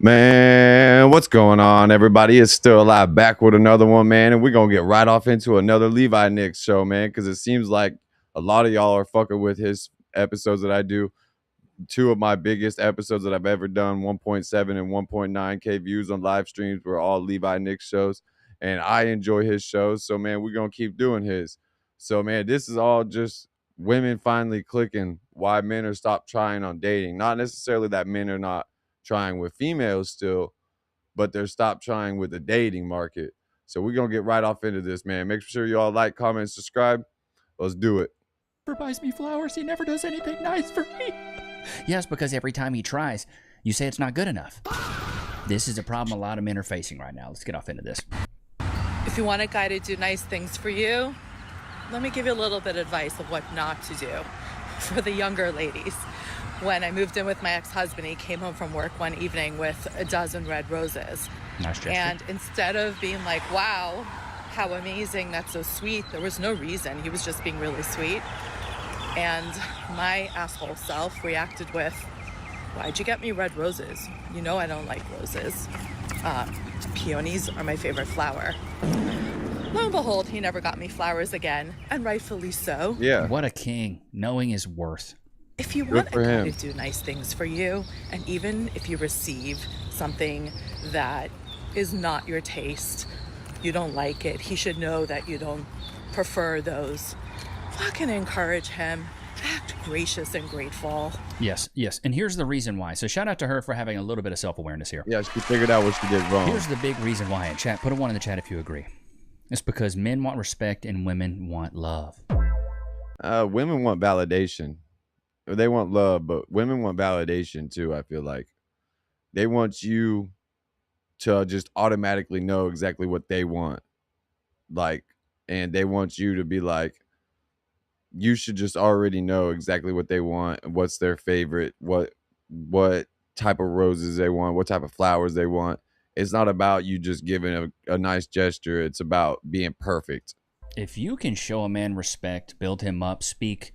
Man, what's going on, everybody? It's Still Alive back with another one, man. And we're going to get right off into another Levi Nicks show, man, because it seems like a lot of y'all are fucking with his episodes that I do. Two of my biggest episodes that I've ever done, 1.7 and 1.9K views on live streams, were all Levi Nicks shows. And I enjoy his shows. So, man, we're going to keep doing his. So, man, this is all just women finally clicking why men are stopped trying on dating. Not necessarily that men are not trying with females still, but they're stopped trying with the dating market. So we're gonna get right off into this, man. Make sure you all like, comment, subscribe. Let's do it. Never buys me flowers. He never does anything nice for me. Yes, because every time he tries, you say it's not good enough. This is a problem a lot of men are facing right now. Let's get off into this. If you want a guy to do nice things for you, let me give you a little bit of advice of what not to do for the younger ladies. When I moved in with my ex-husband, he came home from work one evening with a dozen red roses. Nice gesture. And instead of being like, wow, how amazing, that's so sweet, there was no reason. He was just being really sweet. And my asshole self reacted with, why'd you get me red roses? You know I don't like roses. Peonies are my favorite flower. Lo and behold, he never got me flowers again, and rightfully so. Yeah. What a king, knowing his worth. If you want a guy to do nice things for you, and even if you receive something that is not your taste, you don't like it, he should know that you don't prefer those. Fucking encourage him. Act gracious and grateful. Yes. And here's the reason why. So shout out to her for having a little bit of self-awareness here. Yeah, she figured out what she did wrong. Here's the big reason why. In chat, put a 1 in the chat if you agree. It's because men want respect and women want love. Women want validation. They want love, but women want validation too, I feel like. They want you to just automatically know exactly what they want. Like, and they want you to be like, you should just already know exactly what they want, what's their favorite, what type of roses they want, what type of flowers they want. It's not about you just giving a nice gesture. It's about being perfect. If you can show a man respect, build him up, speak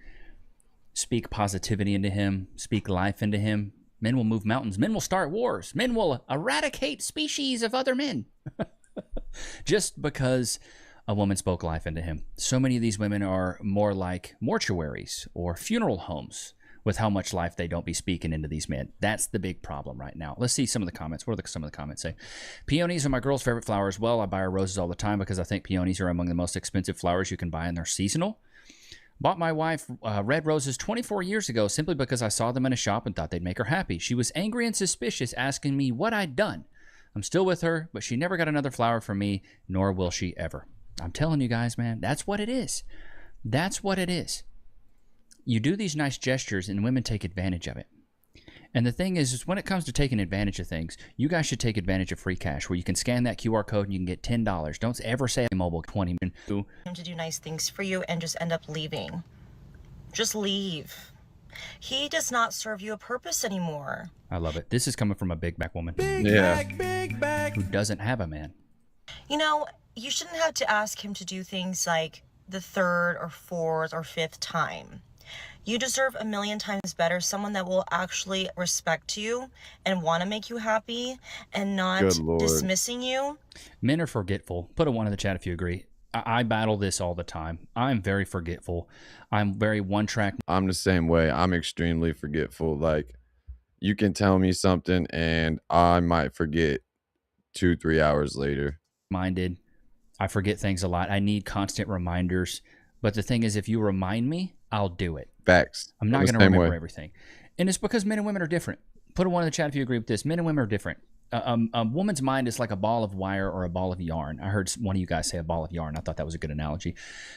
positivity into him, speak life into him, men will move mountains. Men will start wars. Men will eradicate species of other men. Just because a woman spoke life into him. So many of these women are more like mortuaries or funeral homes with how much life they don't be speaking into these men. That's the big problem right now. Let's see some of the comments. What do some of the comments say? Peonies are my girl's favorite flowers. Well, I buy her roses all the time because I think peonies are among the most expensive flowers you can buy, and they're seasonal. Bought my wife red roses 24 years ago simply because I saw them in a shop and thought they'd make her happy. She was angry and suspicious, asking me what I'd done. I'm still with her, but she never got another flower from me, nor will she ever. I'm telling you guys, man, that's what it is. That's what it is. You do these nice gestures and women take advantage of it. And the thing is when it comes to taking advantage of things, you guys should take advantage of free cash where you can scan that QR code and you can get $10. Don't ever say mobile 20 minutes. To do nice things for you and just end up leaving. Just leave. He does not serve you a purpose anymore. I love it. This is coming from a big back woman. Big back. Who doesn't have a man. You know, you shouldn't have to ask him to do things like the third or fourth or fifth time. You deserve a million times better someone that will actually respect you and want to make you happy and not dismissing you. Men are forgetful. Put a 1 in the chat if you agree. I battle this all the time. I'm very forgetful. I'm very one-track. I'm the same way. I'm extremely forgetful. Like, you can tell me something and I might forget 2-3 hours later. Minded. I forget things a lot. I need constant reminders. But the thing is, if you remind me, I'll do it. Facts. I'm not going to remember everything. And it's because men and women are different. Put a 1 in the chat if you agree with this. Men and women are different. A woman's mind is like a ball of wire or a ball of yarn. I heard one of you guys say a ball of yarn. I thought that was a good analogy.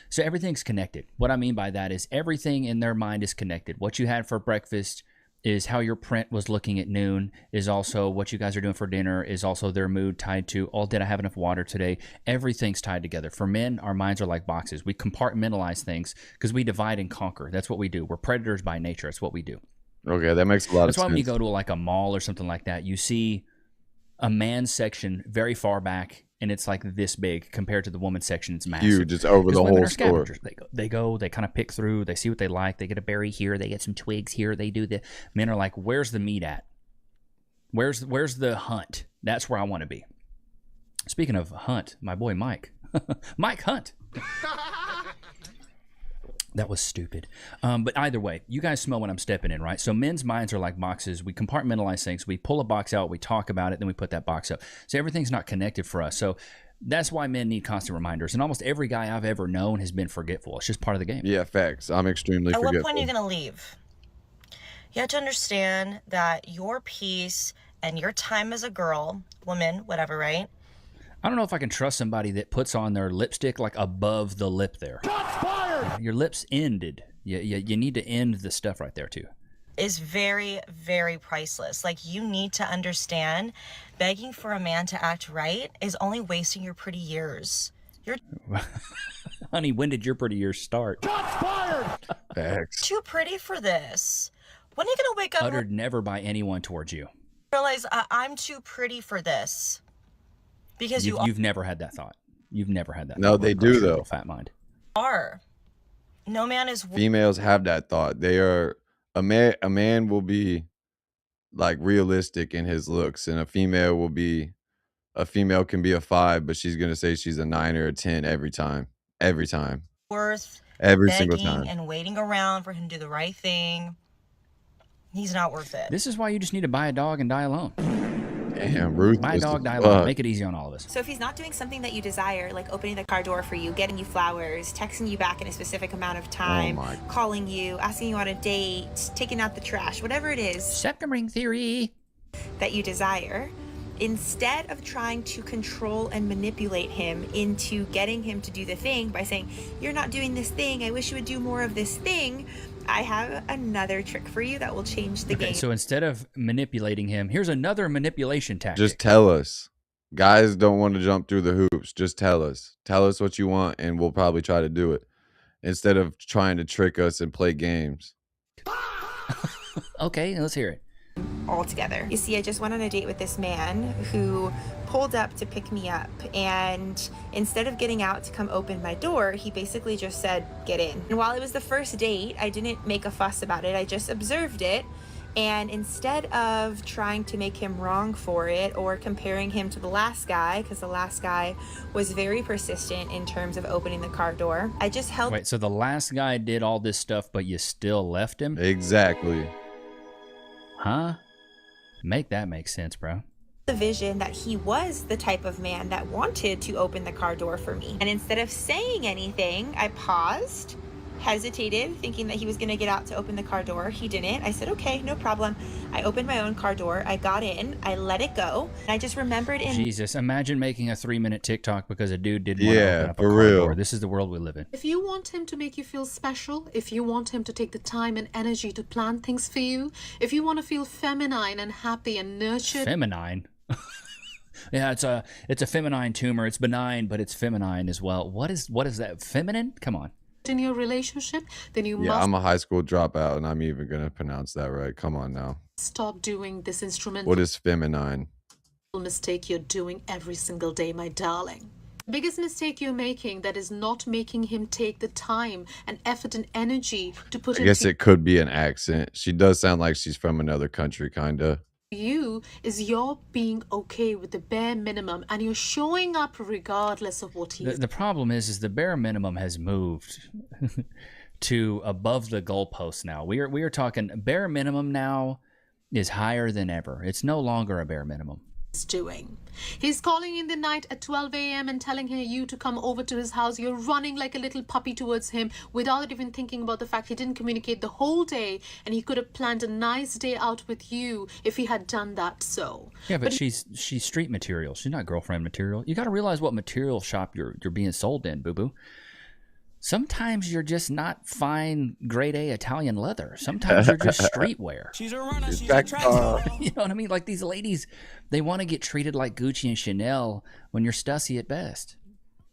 So everything's connected. What I mean by that is everything in their mind is connected. What you had for breakfast is how your print was looking at noon, is also what you guys are doing for dinner, is also their mood tied to, oh, did I have enough water today? Everything's tied together. For men, our minds are like boxes. We compartmentalize things because we divide and conquer. That's what we do. We're predators by nature. That's what we do. Okay, that makes a lot of sense. That's why when you go to like a mall or something like that, you see a man's section very far back, and it's like this big compared to the woman's section. It's massive. Huge. It's over the whole store. They kind of pick through. They see what they like. They get a berry here. They get some twigs here. They do the. Men are like, where's the meat at? Where's the hunt? That's where I want to be. Speaking of Hunt, my boy Mike. Mike Hunt. That was stupid. But either way, you guys smell when I'm stepping in, right? So men's minds are like boxes. We compartmentalize things. We pull a box out, we talk about it, then we put that box up. So everything's not connected for us. So that's why men need constant reminders. And almost every guy I've ever known has been forgetful. It's just part of the game. Yeah, facts. I'm extremely At forgetful. what point are you going to leave? You have to understand that your peace and your time as a girl, woman, whatever, right? I don't know if I can trust somebody that puts on their lipstick like above the lip there. Shots fired! Your lips ended. You need to end the stuff right there too. Is very, very priceless. Like, you need to understand, begging for a man to act right is only wasting your pretty years. You're Honey, when did your pretty years start? Shots fired! Facts. too pretty for this. When are you going to wake up Uttered never by anyone towards you. and realize I'm too pretty for this? Because You've never had that thought. You've never had that No, thought. they Crush do, your though. little fat mind. are. No man is Females have that thought. They are a man will be like realistic in his looks, and a female can be a 5, but she's gonna say she's a 9 or a 10 every time. Every worth single begging time. and waiting around for him to do the right thing. He's not worth it. This is why you just need to buy a dog and die alone. Damn, ruthless. Buy a dog, as die alone. fuck. Make it easy on all of us. So if he's not doing something that you desire, like opening the car door for you, getting you flowers, texting you back in a specific amount of time, my- calling you, asking you on a date, taking out the trash, whatever it is Septum ring theory. that you desire, instead of trying to control and manipulate him into getting him to do the thing by saying, you're not doing this thing, I wish you would do more of this thing, I have another trick for you that will change the game. So instead of manipulating him, here's another manipulation tactic. Just tell us. Guys don't want to jump through the hoops. Just tell us. Tell us what you want, and we'll probably try to do it instead of trying to trick us and play games. Okay, let's hear it. All together. You see, I just went on a date with this man who pulled up to pick me up, and instead of getting out to come open my door, he basically just said, get in. And while it was the first date, I didn't make a fuss about it. I just observed it, and instead of trying to make him wrong for it or comparing him to the last guy, because the last guy was very persistent in terms of opening the car door, I just held Wait, so the last guy did all this stuff, but you still left him? Exactly. Huh? Make that make sense, bro. the vision that he was the type of man that wanted to open the car door for me. And instead of saying anything, I paused, hesitated, thinking that he was going to get out to open the car door. He didn't. I said, okay, no problem. I opened my own car door. I got in. I let it go. And I just remembered in Jesus, imagine making a 3-minute TikTok because a dude didn't want to Yeah, open up a for car real. door. This is the world we live in. If you want him to make you feel special, if you want him to take the time and energy to plan things for you, if you want to feel feminine and happy and nurtured, Feminine. Yeah, it's a feminine tumor. It's benign, but it's feminine as well. What is that? Feminine? Come on. in your relationship, then you Yeah, must I'm a high school dropout, and I'm even gonna pronounce that right. Come on now. stop doing this instrumental What is feminine? mistake you're doing every single day, my darling. Biggest mistake you're making that is not making him take the time and effort and energy to put I guess into it could be an accent. She does sound like she's from another country, kinda. you is you're being okay with the bare minimum and you're showing up regardless of what he's The problem is the bare minimum has moved to above the goalpost now. We are talking bare minimum now is higher than ever. It's no longer a bare minimum. doing. He's calling in the night at 12 a.m. and telling you to come over to his house. You're running like a little puppy towards him without even thinking about the fact he didn't communicate the whole day and he could have planned a nice day out with you if he had done that so. Yeah, but she's street material. She's not girlfriend material. You got to realize what material shop you're being sold in, boo-boo. Sometimes you're just not fine grade A Italian leather. Sometimes you're just streetwear. She's a runner. She's a Back- track You know what I mean? Like these ladies, they want to get treated like Gucci and Chanel when you're Stussy at best.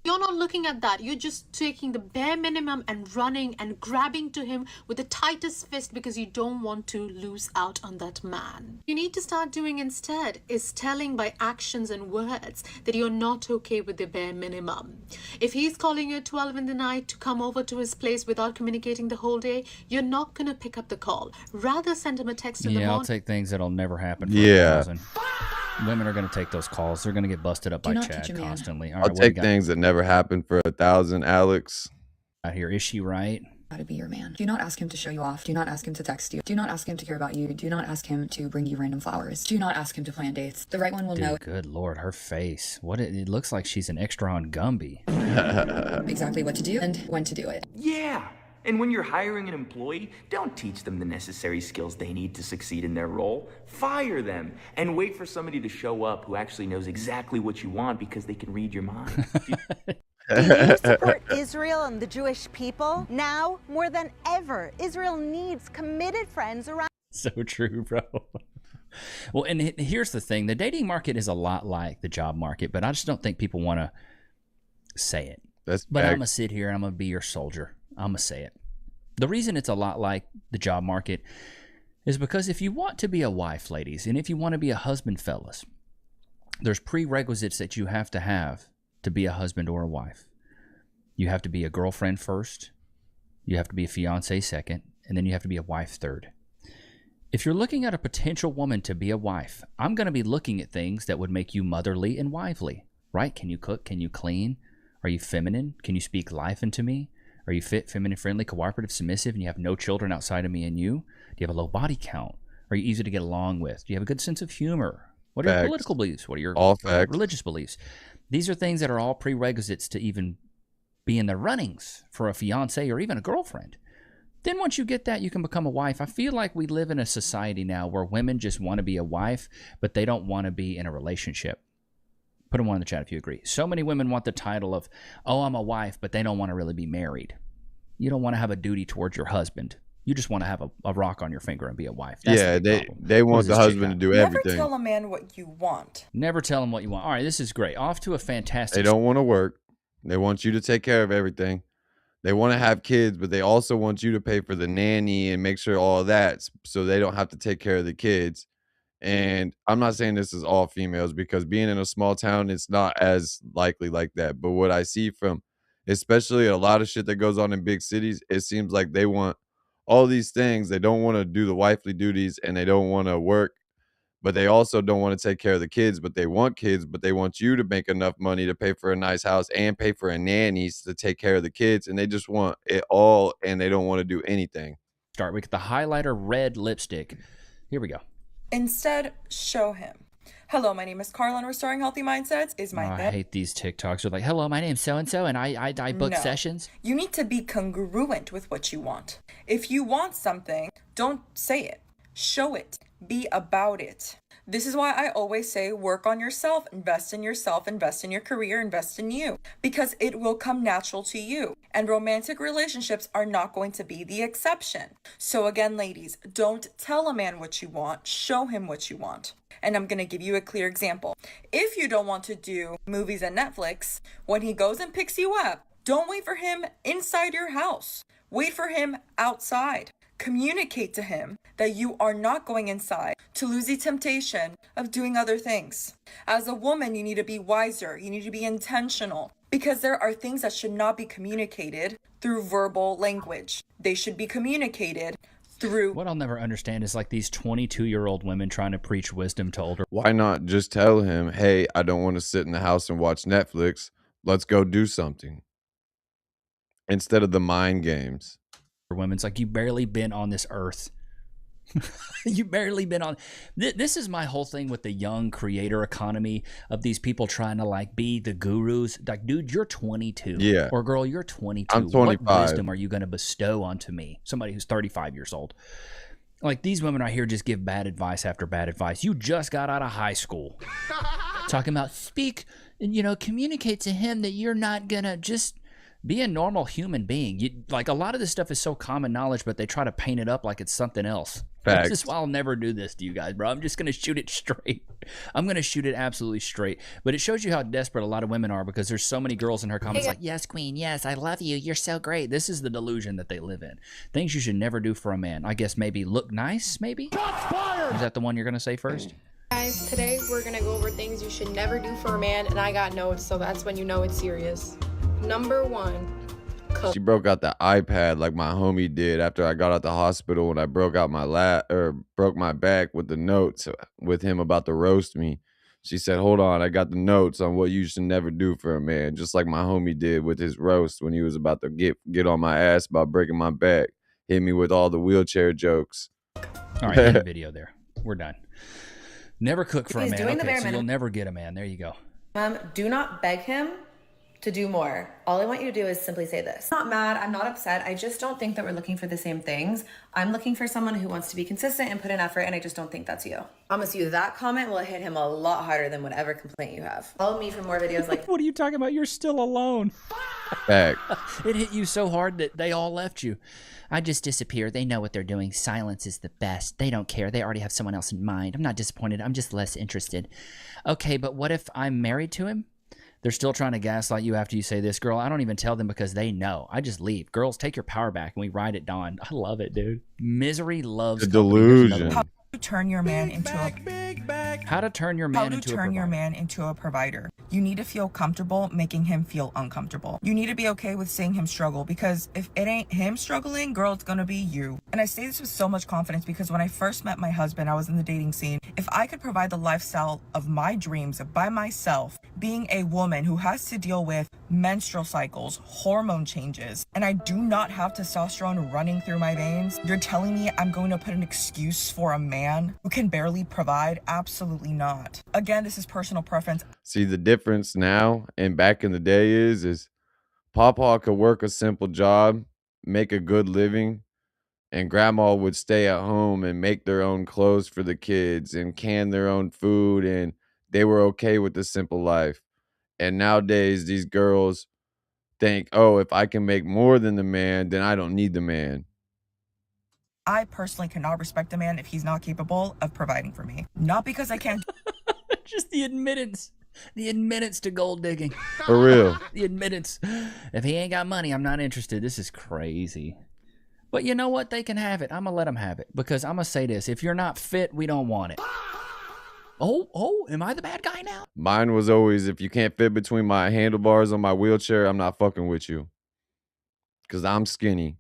You're You're not looking at that. You're just taking the bare minimum and running and grabbing to him with the tightest fist because you don't want to lose out on that man. You need to start doing instead is telling by actions and words that you're not okay with the bare minimum. If he's calling you at 12 in the night to come over to his place without communicating the whole day, you're not going to pick up the call. Rather send him a text in the Yeah, morning. I'll take things that'll never happen for Yeah. 1,000. Women are going to take those calls. They're going to get busted up by not Chad teach a man. constantly. All I'll right, what do you take got things that never happened for 1,000, Alex. out here? Is she right? How to be your man. Do not ask him to show you off. Do not ask him to text you. Do not ask him to care about you. Do not ask him to bring you random flowers. Do not ask him to plan dates. The right one will know Dude, good Lord, her face. It looks like she's an extra on Gumby. exactly what to do and when to do it. Yeah. And when you're hiring an employee, don't teach them the necessary skills they need to succeed in their role. Fire them and wait for somebody to show up who actually knows exactly what you want because they can read your mind. Do you support Israel and the Jewish people? Now, more than ever, Israel needs committed friends around. So true, bro. Well, and here's the thing. The dating market is a lot like the job market, but I just don't think people want to say it. That's But I'm bad. going to sit here and I'm going to be your soldier. I'm going to say it. The reason it's a lot like the job market is because if you want to be a wife, ladies, and if you want to be a husband, fellas, there's prerequisites that you have to be a husband or a wife. You have to be a girlfriend first. You have to be a fiance second. And then you have to be a wife third. If you're looking at a potential woman to be a wife, I'm going to be looking at things that would make you motherly and wifely, right? Can you cook? Can you clean? Are you feminine? Can you speak life into me? Are you fit, feminine, friendly, cooperative, submissive, and you have no children outside of me and you? Do you have a low body count? Are you easy to get along with? Do you have a good sense of humor? What are your Facts. political beliefs? What are your All facts. religious beliefs? These are things that are all prerequisites to even be in the runnings for a fiance or even a girlfriend. Then once you get that, you can become a wife. I feel like we live in a society now where women just want to be a wife, but they don't want to be in a relationship. Put them on in the chat if you agree. So many women want the title of, oh, I'm a wife, but they don't want to really be married. You don't want to have a duty towards your husband. You just want to have a rock on your finger and be a wife. That's Yeah, the big problem. they What want does the this chick husband to got? do Never everything. tell a man what you want. Never tell them what you want. All right, this is great. Off to a fantastic They don't want to work. They want you to take care of everything. They want to have kids, but they also want you to pay for the nanny and make sure all of that so they don't have to take care of the kids. And I'm not saying this is all females because being in a small town, it's not as likely like that. But what I see from especially a lot of shit that goes on in big cities, it seems like they want all these things. They don't want to do the wifely duties and they don't want to work, but they also don't want to take care of the kids, but they want kids, but they want you to make enough money to pay for a nice house and pay for a nanny to take care of the kids. And they just want it all and they don't want to do anything. start. We get the highlighter red lipstick. Here we go. Instead, show him. Hello, my name is Carla, and Restoring Healthy Mindsets is my I hate these TikToks. They're like, hello, my name's so-and-so, and I book No. sessions. You need to be congruent with what you want. If you want something, don't say it. Show it. Be about it. This is why I always say work on yourself, invest in your career, invest in you, because it will come natural to you. And romantic relationships are not going to be the exception. So again, ladies, don't tell a man what you want, show him what you want. And I'm going to give you a clear example. If you don't want to do movies and Netflix, when he goes and picks you up, don't wait for him inside your house. Wait for him outside. Communicate to him that you are not going inside to lose the temptation of doing other things. As a woman, you need to be wiser. You need to be intentional because there are things that should not be communicated through verbal language. They should be communicated through. What I'll never understand is like these 22-year-old women trying to preach wisdom to older. Why not just tell him, hey, I don't want to sit in the house and watch Netflix. Let's go do something. Instead of the mind games. Women. It's like, you barely been on this earth. You barely been on. This is my whole thing with the young creator economy of these people trying to like be the gurus. Like, dude, you're 22. Yeah. Or girl, you're 22. I'm 25. What wisdom are you going to bestow onto me? Somebody who's 35 years old. Like, these women right here just give bad advice after bad advice. You just got out of high school. Talking about speak and, communicate to him that you're not going to just be a normal human being. Like, a lot of this stuff is so common knowledge, but they try to paint it up like it's something else. This is Facts. why I'll never do this to you guys, bro. I'm just going to shoot it straight. I'm going to shoot it absolutely straight. But it shows you how desperate a lot of women are because there's so many girls in her comments like, yes, queen, yes, I love you. You're so great. This is the delusion that they live in. Things you should never do for a man. I guess maybe look nice, maybe? Is that the one you're going to say first? Guys, today we're gonna go over things you should never do for a man, and I got notes, so that's when you know it's serious. Number 1, cook. She broke out the iPad like my homie did after I got out the hospital when I broke out my broke my back with the notes with him about to roast me. She said, "Hold on, I got the notes on what you should never do for a man," just like my homie did with his roast when he was about to get on my ass about breaking my back. Hit me with all the wheelchair jokes. All right, end the video there. We're done. Never cook for a He's man. doing the Okay, bare so you'll minimum. never get a man. There you go. Do not beg him to do more. All I want you to do is simply say this. I'm not mad. I'm not upset. I just don't think that we're looking for the same things. I'm looking for someone who wants to be consistent and put in effort, and I just don't think that's you. Promise you that comment will hit him a lot harder than whatever complaint you have. Follow me for more videos like What are you talking about? You're still alone. Back. It hit you so hard that they all left you. I just disappear. They know what they're doing. Silence is the best. They don't care. They already have someone else in mind. I'm not disappointed. I'm just less interested. Okay, but what if I'm married to him? They're still trying to gaslight you after you say this. Girl, I don't even tell them because they know. I just leave. Girls, take your power back and we ride at dawn. I love it, dude. Misery loves The company. There's another delusion. one. To turn your man into a How to turn your man into a provider. man into a provider. You need to feel comfortable making him feel uncomfortable. You need to be okay with seeing him struggle, because if it ain't him struggling, girl, it's gonna be you. And I say this with so much confidence because when I first met my husband, I was in the dating scene. If I could provide the lifestyle of my dreams by myself, being a woman who has to deal with menstrual cycles, hormone changes, and I do not have testosterone running through my veins, you're telling me I'm going to put an excuse for a man who can barely provide? Absolutely not. Again, this is personal preference. See, the difference now and back in the day is Pawpaw could work a simple job, make a good living, and grandma would stay at home and make their own clothes for the kids and can their own food, and they were okay with the simple life. And nowadays, these girls think, oh, if I can make more than the man, then I don't need the man. I personally cannot respect a man if he's not capable of providing for me. Not because I can't Just the admittance. The admittance to gold digging. For real. The admittance. If he ain't got money, I'm not interested. This is crazy. But you know what? They can have it. I'm going to let them have it. Because I'm going to say this. If you're not fit, we don't want it. Oh, am I the bad guy now? Mine was always, if you can't fit between my handlebars on my wheelchair, I'm not fucking with you. Because I'm skinny.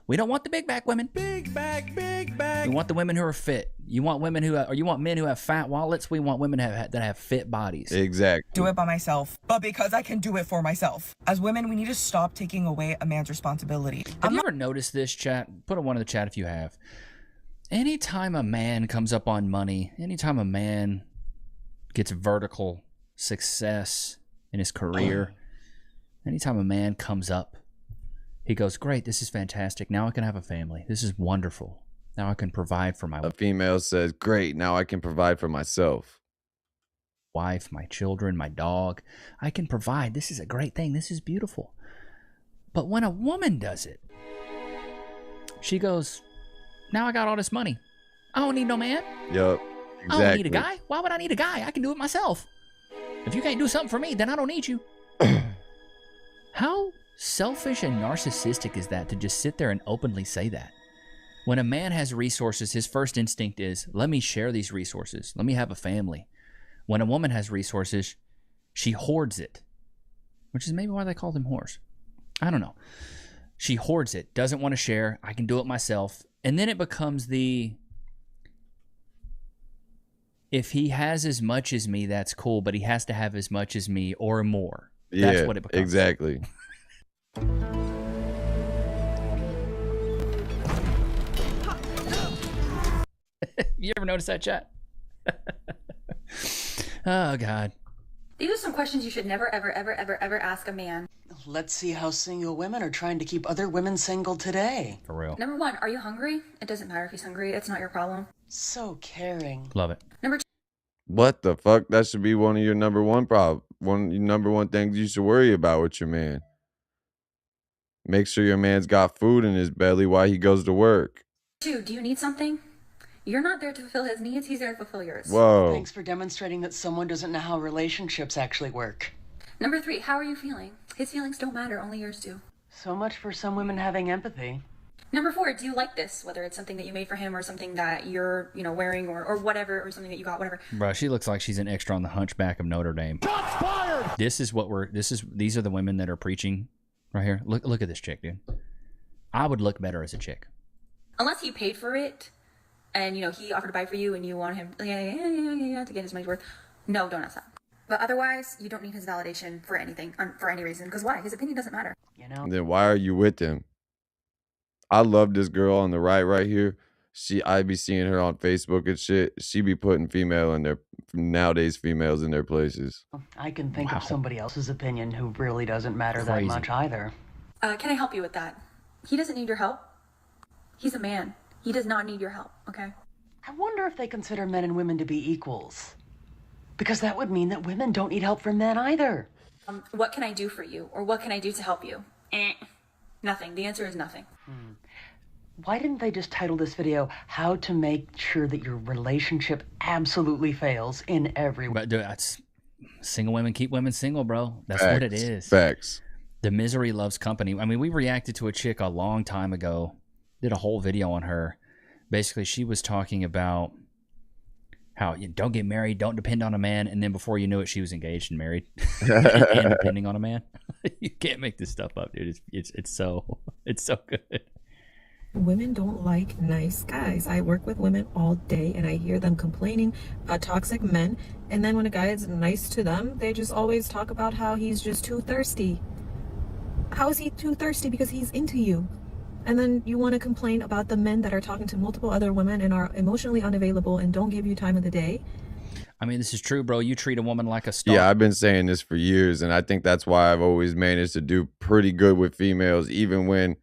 We don't want the big back women. Big back. We want the women who are fit. You want women who, or you want men who have fat wallets. We want women that have fit bodies. Exactly. do it by myself, but because I can do it for myself. As women, we need to stop taking away a man's responsibility. Have you ever noticed this, chat? Put one in the chat if you have. Anytime a man comes up on money, anytime a man gets vertical success in his career, anytime a man comes up, he goes, great, this is fantastic. Now I can have a family. This is wonderful. Now I can provide for my A female says, great, now I can provide for myself. wife, my children, my dog. I can provide. This is a great thing. This is beautiful. But when a woman does it, she goes, now I got all this money. I don't need no man. Yup. Exactly. I don't need a guy. Why would I need a guy? I can do it myself. If you can't do something for me, then I don't need you. How selfish and narcissistic is that to just sit there and openly say that? When a man has resources, his first instinct is, let me share these resources. Let me have a family. When a woman has resources, she hoards it, which is maybe why they call them whores. I don't know. She hoards it, doesn't want to share. I can do it myself. And then it becomes the, if he has as much as me, that's cool, but he has to have as much as me or more. That's what it becomes. Exactly. You ever notice that, chat? Oh, God. These are some questions you should never, ever, ever, ever, ever ask a man. Let's see how single women are trying to keep other women single today. For real. Number one, are you hungry? It doesn't matter if he's hungry. It's not your problem. So caring. Love it. Number two, What the fuck? That should be one of your number one number one things you should worry about with your man. Make sure your man's got food in his belly while he goes to work. 2, do you need something? You're not there to fulfill his needs, he's there to fulfill yours. Whoa. Thanks for demonstrating that someone doesn't know how relationships actually work. Number 3, how are you feeling? His feelings don't matter, only yours do. So much for some women having empathy. Number 4, do you like this? Whether it's something that you made for him or something that you're, wearing or whatever, or something that you got, whatever. Bro, she looks like she's an extra on the Hunchback of Notre Dame. Shots fired! These are the women that are preaching right here. Look at this chick, dude. I would look better as a chick. Unless he paid for it and, he offered to buy for you and you want him to get his money's worth. No, don't ask that. But otherwise, you don't need his validation for anything, for any reason. Because why? His opinion doesn't matter. Then why are you with him? I love this girl on the right here. I be seeing her on Facebook and shit. She be putting nowadays females in their places. I can think of somebody else's opinion who really doesn't matter that much either. Can I help you with that? He doesn't need your help. He's a man. He does not need your help, okay? I wonder if they consider men and women to be equals. Because that would mean that women don't need help from men either. What can I do for you? Or what can I do to help you? Nothing. The answer is nothing. Why didn't they just title this video, How to Make Sure That Your Relationship Absolutely Fails in Every Way? But dude, that's single women keep women single, bro. That's what it is. Facts. The misery loves company. I mean, we reacted to a chick a long time ago. Did a whole video on her. Basically, she was talking about how you don't get married, don't depend on a man, and then before you knew it, she was engaged and married and depending on a man. You can't make this stuff up, dude. It's so good. Women don't like nice guys. I work with women all day and I hear them complaining about toxic men, and then when a guy is nice to them, they just always talk about how he's just too thirsty. How is he too thirsty? Because he's into you. And then you want to complain about the men that are talking to multiple other women and are emotionally unavailable and don't give you time of the day. I mean, this is true, bro. You treat a woman like a star. Yeah, I've been saying this for years, and I think that's why I've always managed to do pretty good with females, even when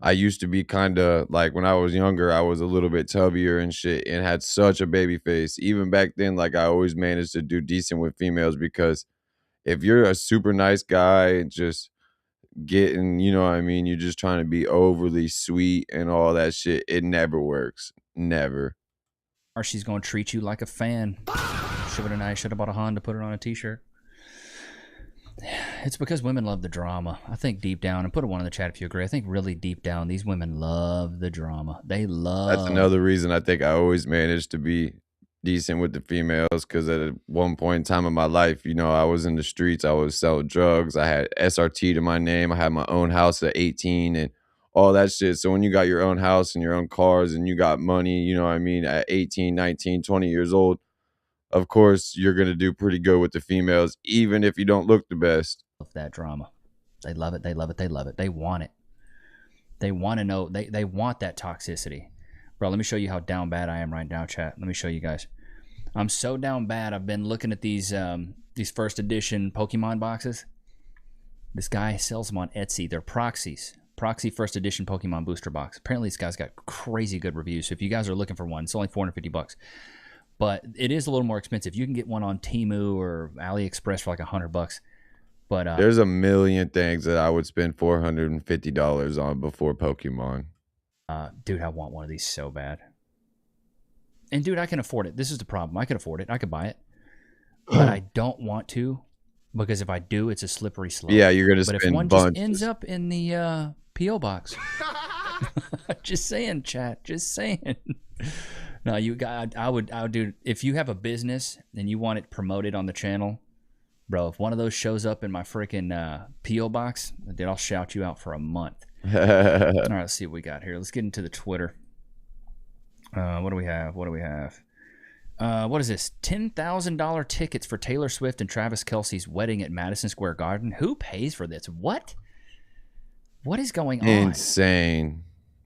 I used to be kind of like, when I was younger, I was a little bit tubbier and shit and had such a baby face. Even back then, like, I always managed to do decent with females, because if you're a super nice guy and just getting, you know what I mean, you're just trying to be overly sweet and all that shit, it never works. Never. Or she's going to treat you like a fan. Should have bought a Honda, put it on a t-shirt. It's because women love the drama. I think deep down, and put a 1 in the chat if you agree, I think really deep down, these women love the drama. They love... That's another reason I think I always managed to be decent with the females, because at one point in time in my life, you know, I was in the streets, I was selling drugs, I had SRT to my name, I had my own house at 18 and all that shit. So when you got your own house and your own cars and you got money, you know what I mean, at 18, 19, 20 years old, of course, you're going to do pretty good with the females, even if you don't look the best. Love that drama. They love it. They love it. They love it. They want it. They want to know. They want that toxicity. Bro, let me show you how down bad I am right now, chat. Let me show you guys. I'm so down bad. I've been looking at these first edition Pokemon boxes. This guy sells them on Etsy. They're proxies. Proxy first edition Pokemon booster box. Apparently this guy's got crazy good reviews. So if you guys are looking for one, it's only $450. But it is a little more expensive. You can get one on Temu or AliExpress for like $100. But there's a million things that I would spend $450 on before Pokemon. Dude, I want one of these so bad. And dude, I can afford it. This is the problem. I can afford it. I could buy it. But I don't want to, because if I do, it's a slippery slope. Yeah, you're gonna spend spend But if one bunches. just ends up in the P.O. box. Just saying, chat. Just saying. No, you got. I would do. If you have a business and you want it promoted on the channel, bro. If one of those shows up in my freaking PO box, then I'll shout you out for a month. All right, let's see what we got here. Let's get into the Twitter. What do we have? What is this? $10,000 tickets for Taylor Swift and Travis Kelce's wedding at Madison Square Garden. Who pays for this? What? What is going on? Insane.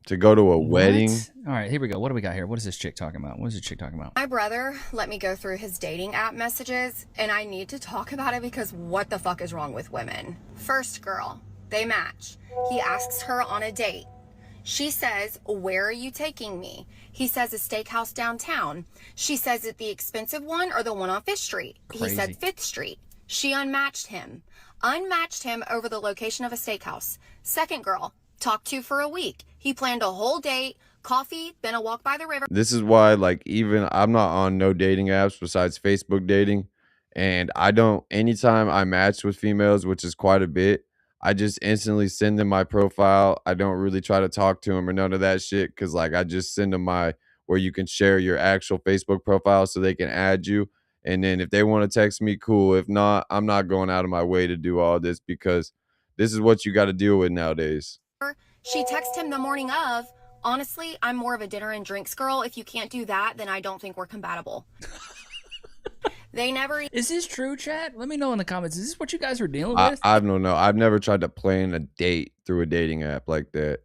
To go to a wedding. All right, here we go. What do we got here? What is this chick talking about? What is this chick talking about? My brother let me go through his dating app messages, and I need to talk about it because what the fuck is wrong with women? First girl, they match. He asks her on a date. She says, "Where are you taking me?" He says, "A steakhouse downtown." She says, "It the expensive one or the one on 5th Street?" Crazy. He said 5th Street. She unmatched him over the location of a steakhouse. Second girl, talked to for a week. He planned a whole date, Coffee, then a walk by the river. This is why, like, even I'm not on no dating apps besides Facebook dating. And I don't, anytime I match with females, which is quite a bit, I just instantly send them my profile. I don't really try to talk to them or none of that shit. Cause like I just send them where you can share your actual Facebook profile so they can add you. And then if they want to text me, cool. If not, I'm not going out of my way to do all this because this is what you got to deal with nowadays. She texted him the morning of, honestly, I'm more of a dinner and drinks girl. If you can't do that, then I don't think we're compatible. They never. Is this true, chat? Let me know in the comments. Is this what you guys are dealing with? I don't know. I've never tried to plan a date through a dating app like that.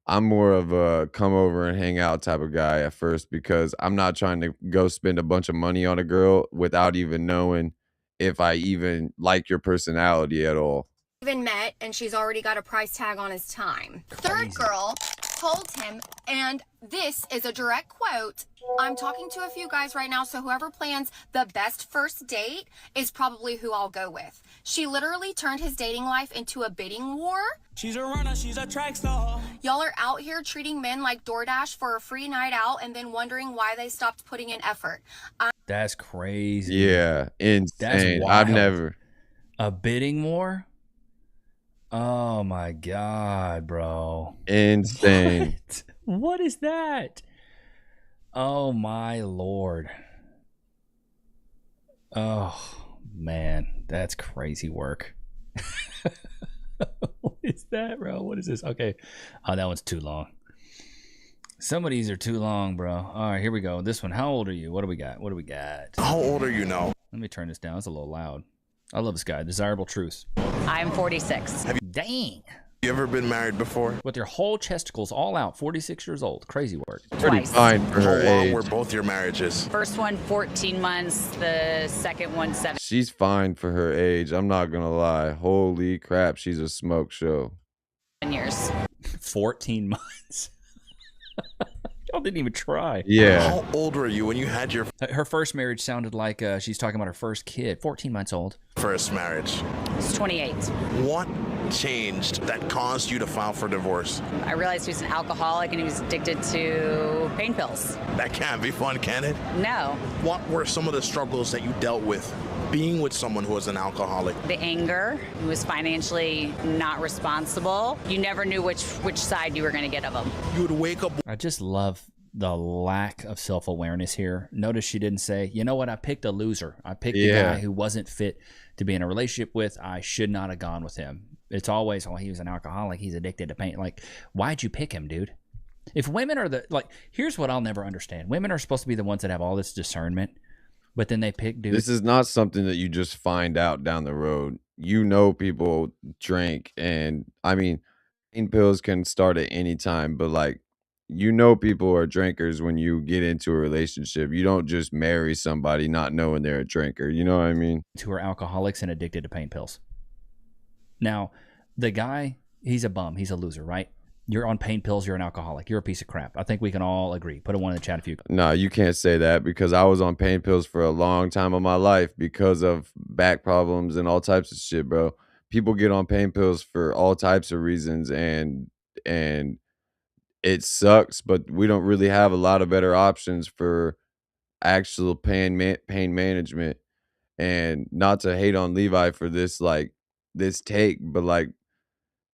I'm more of a come over and hang out type of guy at first because I'm not trying to go spend a bunch of money on a girl without even knowing if I even like your personality at all. Even met, and she's already got a price tag on his time. Third girl told him, and this is a direct quote, I'm talking to a few guys right now, so whoever plans the best first date is probably who I'll go with. She literally turned his dating life into a bidding war. She's a runner, she's a track star. Y'all are out here treating men like DoorDash for a free night out and then wondering why they stopped putting in effort. That's crazy. Yeah, insane. That's wild. I've never. A bidding war? Oh my God, bro. Insane. What is that? Oh my Lord. Oh man, that's crazy work. What is that, bro? What is this? Okay. Oh, that one's too long. Some of these are too long, bro. All right, here we go. This one. How old are you? What do we got? What do we got? How old are you now? Let me turn this down. It's a little loud. I love this guy. Desirable Truth. I'm 46. Have Dang. you ever been married before? With your whole chesticles all out. 46 years old. Crazy work. Pretty Twice. fine for her How long age. were both your marriages? First one, 14 months. The second one, 7 She's fine for her age. I'm not going to lie. Holy crap. She's a smoke show. years. 14 months. Y'all didn't even try. Yeah. How old were you when you had your Her first marriage sounded like she's talking about her first kid. 14 months old. first marriage? It's 28. What changed that caused you to file for divorce? I realized he was an alcoholic and he was addicted to pain pills. That can't be fun, can it? No. What were some of the struggles that you dealt with being with someone who was an alcoholic? The anger, he was financially not responsible. You never knew which side you were going to get of him. You would wake up. I just love the lack of self-awareness here. Notice she didn't say, you know what, I picked a loser. I picked a guy who wasn't fit to be in a relationship with. I should not have gone with him. It's always, oh, he was an alcoholic. He's addicted to pain. Like, why'd you pick him, dude? If women are here's what I'll never understand. Women are supposed to be the ones that have all this discernment, but then they pick dudes. This is not something that you just find out down the road. You know, people drink, and I mean, pain pills can start at any time, but like, you know, people are drinkers when you get into a relationship. You don't just marry somebody not knowing they're a drinker. You know what I mean? Who are alcoholics and addicted to pain pills. Now, the guy, he's a bum. He's a loser, right? You're on pain pills. You're an alcoholic. You're a piece of crap. I think we can all agree. Put a one in the chat if you. No, you can't say that because I was on pain pills for a long time of my life because of back problems and all types of shit, bro. People get on pain pills for all types of reasons, and it sucks, but we don't really have a lot of better options for actual pain management. And not to hate on Levi for this take, but like,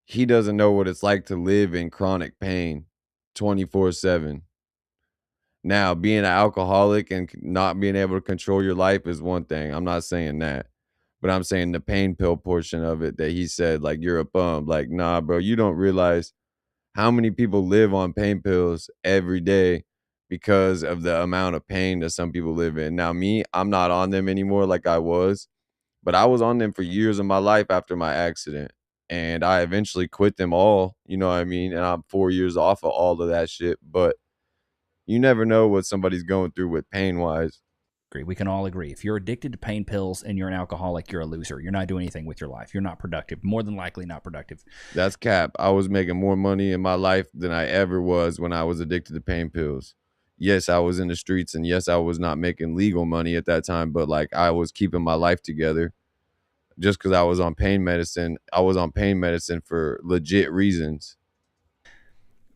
he doesn't know what it's like to live in chronic pain 24/7. Now, being an alcoholic and not being able to control your life is one thing. I'm not saying that, but I'm saying the pain pill portion of it that he said, like, you're a bum. Like, nah, bro, you don't realize how many people live on pain pills every day because of the amount of pain that some people live in. Now, me, I'm not on them anymore like I was, but I was on them for years of my life after my accident. And I eventually quit them all, you know what I mean? And I'm 4 years off of all of that shit. But you never know what somebody's going through with pain-wise. We can all agree. If you're addicted to pain pills and you're an alcoholic, you're a loser. You're not doing anything with your life. You're not productive. More than likely not productive. That's cap. I was making more money in my life than I ever was when I was addicted to pain pills. Yes, I was in the streets, and yes, I was not making legal money at that time, but like, I was keeping my life together. Just because I was on pain medicine, I was on pain medicine for legit reasons.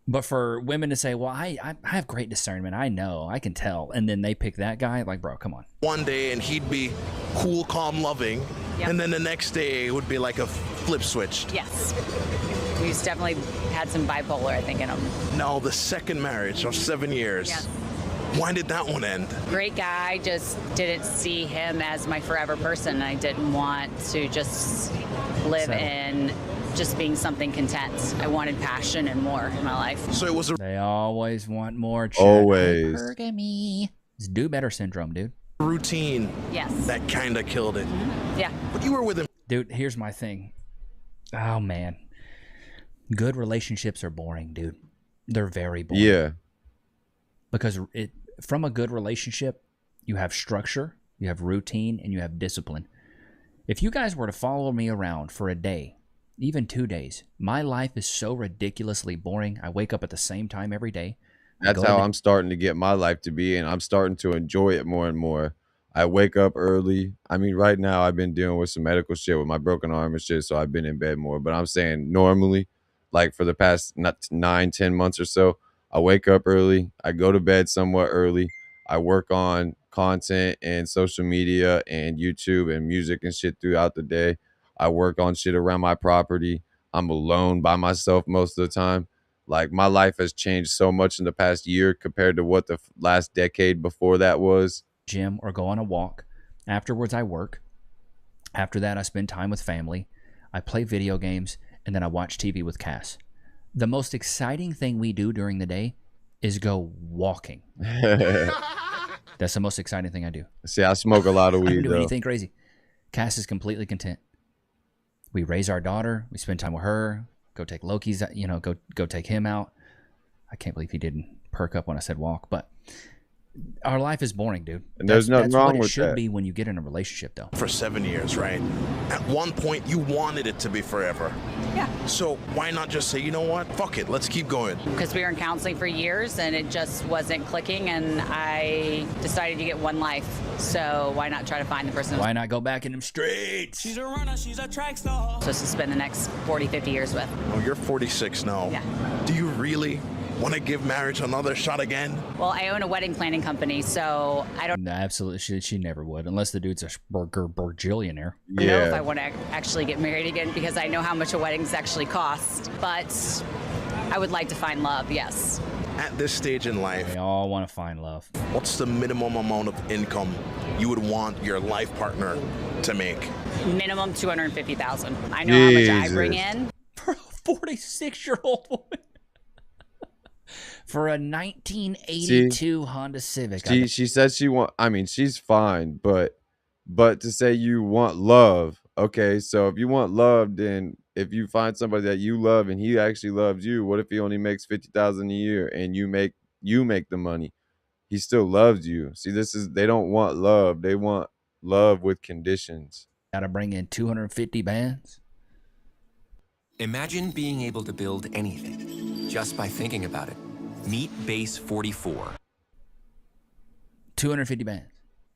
But for women to say, well, I have great discernment, I know, I can tell, and then they pick that guy, like, bro, come on. One day and he'd be cool, calm, loving, and then the next day it would be like a flip switch. Yes. He's definitely had some bipolar, I think, in him. Now the second marriage of 7 years. Yes. Why did that one end? Great guy, just didn't see him as my forever person. I didn't want to just live in just being something content. I wanted passion and more in my life. So it was They always want more. Always. Hypergamy. It's do better syndrome, dude. routine. Yes. That kind of killed it. Yeah. But you were with him. Dude, here's my thing. Oh, man. Good relationships are boring, dude. They're very boring. Yeah. Because from a good relationship, you have structure, you have routine, and you have discipline. If you guys were to follow me around for a day, even 2 days, my life is so ridiculously boring. I wake up at the same time every day. That's how I'm starting to get my life to be, and I'm starting to enjoy it more and more. I wake up early. I mean, right now I've been dealing with some medical shit with my broken arm and shit, so I've been in bed more. But I'm saying normally, like for the past 9-10 months or so, I wake up early. I go to bed somewhat early. I work on content and social media and YouTube and music and shit throughout the day. I work on shit around my property. I'm alone by myself most of the time. Like, my life has changed so much in the past year compared to what the last decade before that was. Gym or go on a walk. Afterwards, I work. After that, I spend time with family. I play video games, and then I watch TV with Cass. The most exciting thing we do during the day is go walking. That's the most exciting thing I do. See, I smoke a lot of I don't weed, do though. anything crazy. Cass is completely content. We raise our daughter. We spend time with her. Go take Loki's, go take him out. I can't believe he didn't perk up when I said walk, but our life is boring, dude. And there's nothing that's wrong what it with should that. be when you get in a relationship, though. For 7 years, right? At one point, you wanted it to be forever. Yeah. So why not just say, you know what? Fuck it. Let's keep going. Because we were in counseling for years and it just wasn't clicking, and I decided to get one life. So why not try to find the person Why not go back in them streets? She's a runner, she's a track star. I'm supposed to spend the next 40, 50 years with? Oh, you're 46 now. Yeah. Do you really want to give marriage another shot again? Well, I own a wedding planning company, so I don't No, absolutely. She never would, unless the dude's a burgillionaire. know if I want to actually get married again, because I know how much a weddings actually cost. But I would like to find love, yes. At this stage in life, They all want to find love. what's the minimum amount of income you would want your life partner to make? Minimum $250,000. I know how much I bring Jesus. in. For a 46-year-old woman. For a 1982 Honda Civic. She said she's fine, but to say you want love, okay, so if you want love, then if you find somebody that you love and he actually loves you, what if he only makes $50,000 a year and you make the money? He still loves you. See, they don't want love. They want love with conditions. Gotta bring in 250 bands. Imagine being able to build anything just by thinking about it. Meet Base 44. 250 bands.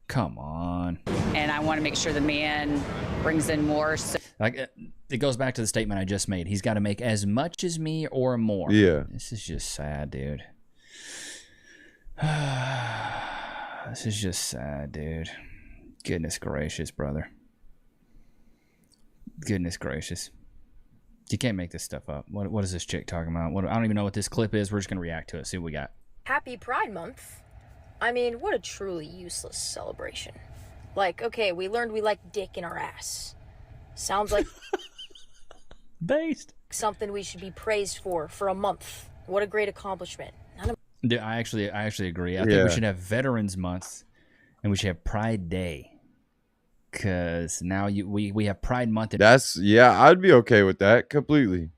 Come on. And I want to make sure the man brings in more. So Like, it goes back to the statement I just made. He's got to make as much as me or more. Yeah. This is just sad, dude. This is just sad, dude. Goodness gracious, brother. Goodness gracious. You can't make this stuff up. What is this chick talking about? I don't even know what this clip is. We're just going to react to it. See what we got. Happy Pride Month. I mean, what a truly useless celebration. Like, okay, we learned we like dick in our ass. Sounds like based something we should be praised for a month. What a great accomplishment. None of Dude, I actually agree. I think we should have Veterans Month and we should have Pride Day. Because now we have Pride Month. I'd be okay with that completely.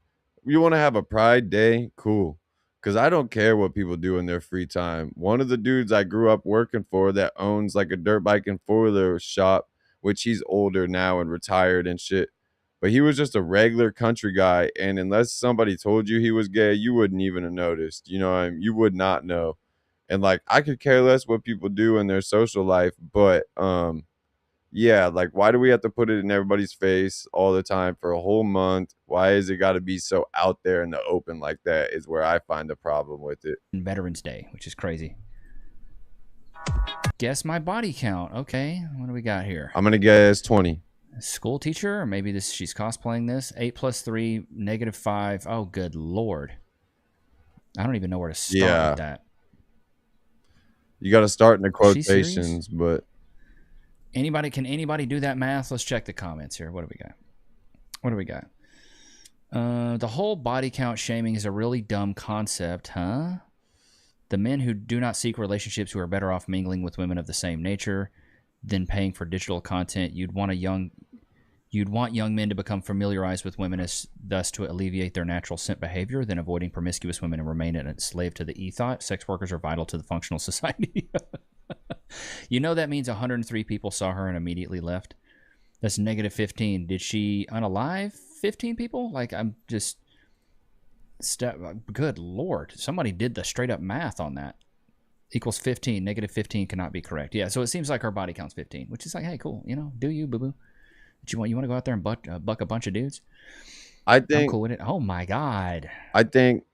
You want to have a Pride Day? Cool. Because I don't care what people do in their free time. One of the dudes I grew up working for that owns like a dirt bike and four-wheeler shop, which he's older now and retired and shit, but he was just a regular country guy, and unless somebody told you he was gay, you wouldn't even have noticed. You know what I mean? You would not know. And like, I could care less what people do in their social life, but yeah, like, why do we have to put it in everybody's face all the time for a whole month? Why is it got to be so out there in the open like that is where I find the problem with it. Veterans Day, which is crazy. Guess my body count. Okay, what do we got here? I'm going to guess 20. School teacher, or maybe this she's cosplaying this. 8 + 3, -5. Oh, good Lord. I don't even know where to start with that. You got to start in the Is she serious? quotations, but Can anybody do that math? Let's check the comments here. What do we got? What do we got? The whole body count shaming is a really dumb concept, huh? The men who do not seek relationships who are better off mingling with women of the same nature than paying for digital content. You'd want young men to become familiarized with women thus to alleviate their natural scent behavior than avoiding promiscuous women and remain a slave to the e-thought. Sex workers are vital to the functional society. You know that means 103 people saw her and immediately left. That's -15. Did she unalive 15 people? Like, I'm just... Good Lord. Somebody did the straight up math on that. Equals 15. -15 cannot be correct. Yeah, so it seems like her body count's 15, which is like, hey, cool. You know, do you, boo-boo. But you want to go out there and buck a bunch of dudes? I think... I'm cool with it. Oh, my God. I think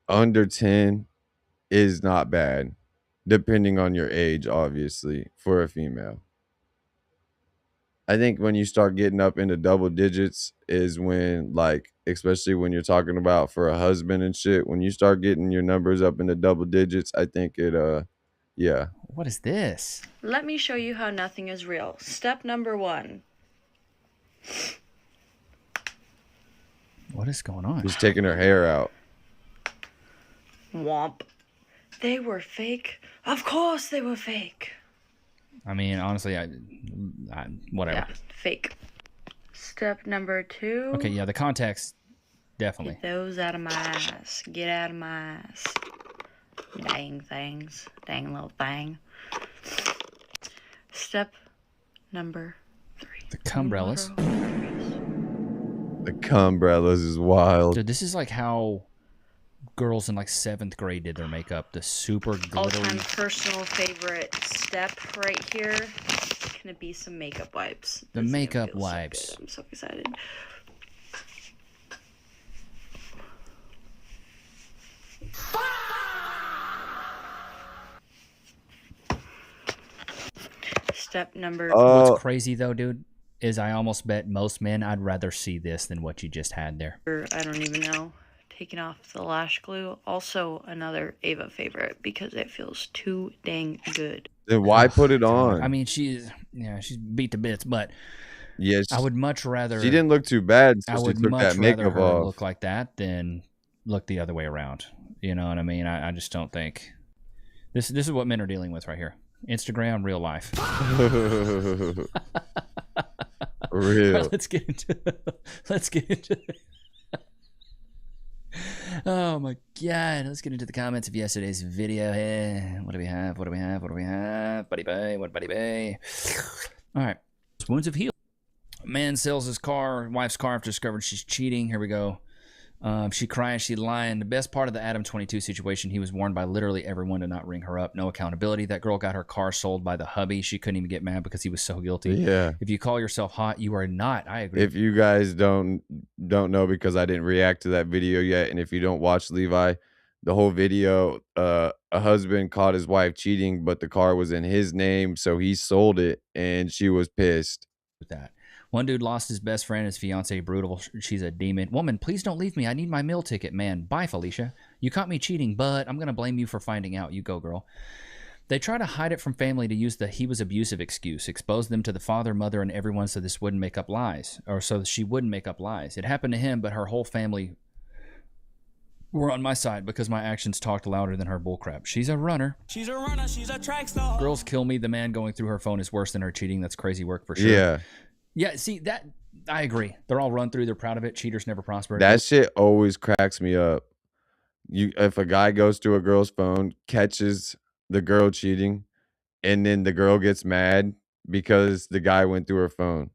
under 10 is not bad, depending on your age, obviously, for a female. I think when you start getting up into double digits is when, like, especially when you're talking about for a husband and shit, when you start getting your numbers up into double digits, I think it, yeah. What is this? Let me show you how nothing is real. Step number 1. What is going on? She's taking her hair out. Womp. They were fake. Of course they were fake. I mean, honestly, I whatever. Yeah, fake. Step number 2. Okay, yeah, the context, definitely. Get those out of my ass. Get out of my ass. Dang things. Dang little thing. Step number 3. The cumbrellas. The cumbrellas is wild. Dude, this is like how girls in like 7th grade did their makeup. The super glittery. All-time personal favorite step right here. Gonna be some makeup wipes. The makeup wipes. So I'm so excited. Step number. What's crazy though, dude, is I almost bet most men I'd rather see this than what you just had there. I don't even know. Taking off the lash glue. Also another Ava favorite because it feels too dang good. Then why put it on? I mean, she's beat to bits, but yeah, I would much rather. She didn't look too bad. So I would she took much that rather makeup her off. look like that than look the other way around. You know what I mean? I just don't think this is what men are dealing with right here. Instagram, real life. Real. Right, let's get into oh my God, let's get into the comments of yesterday's video here. What do we have? Buddy Bay, Buddy Bay? All right. Wounds have healed. Man sells his car, wife's car after discovered she's cheating. Here we go. She crying, she lying. The best part of the Adam 22 situation, he was warned by literally everyone to not ring her up. No accountability. That girl got her car sold by the hubby. She couldn't even get mad because he was so guilty. Yeah. If you call yourself hot, you are not. I agree. If you guys don't know, because I didn't react to that video yet, and if you don't watch Levi, the whole video, a husband caught his wife cheating, but the car was in his name, so he sold it, and she was pissed. With that. One dude lost his best friend, his fiance, brutal. She's a demon. Woman, please don't leave me. I need my meal ticket. Man, bye, Felicia. You caught me cheating, but I'm going to blame you for finding out. You go, girl. They try to hide it from family to use the he was abusive excuse, expose them to the father, mother, and everyone so this wouldn't make up lies, or so she wouldn't make up lies. It happened to him, but her whole family were on my side because my actions talked louder than her bullcrap. She's a runner. She's a runner. She's a track star. Girls kill me. The man going through her phone is worse than her cheating. That's crazy work for sure. Yeah. Yeah, see, that I agree. They're all run through. They're proud of it. Cheaters never prosper. That shit always cracks me up. If a guy goes through a girl's phone, catches the girl cheating, and then the girl gets mad because the guy went through her phone.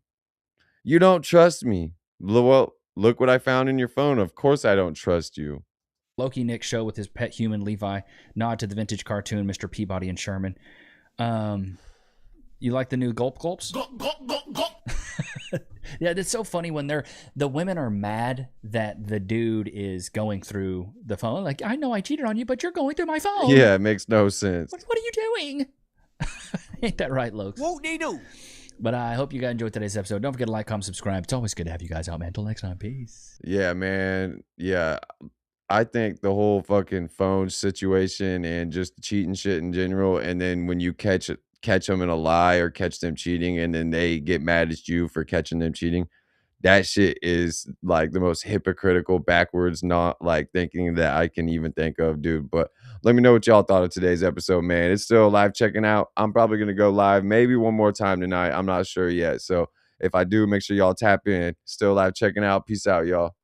You don't trust me. Well, look what I found in your phone. Of course I don't trust you. Loki Nick show with his pet human Levi. Nod to the vintage cartoon, Mr. Peabody and Sherman. You like the new gulp gulps? Yeah, it's so funny when the women are mad that the dude is going through the phone. Like, I know I cheated on you, but you're going through my phone. Yeah, it makes no sense. What are you doing? Ain't that right, Lokes? Won't they do? But I hope you guys enjoyed today's episode. Don't forget to like, comment, subscribe. It's always good to have you guys out, man. Until next time, peace. Yeah, man. Yeah. I think the whole fucking phone situation and just cheating shit in general, and then when you catch them in a lie or catch them cheating and then they get mad at you for catching them cheating, that shit is like the most hypocritical, backwards, not like thinking that I can even think of, dude. But let me know what y'all thought of today's episode, man. It's still live checking out. I'm probably going to go live maybe one more time tonight. I'm not sure yet. So if I do, make sure y'all tap in. Still live checking out. Peace out, y'all.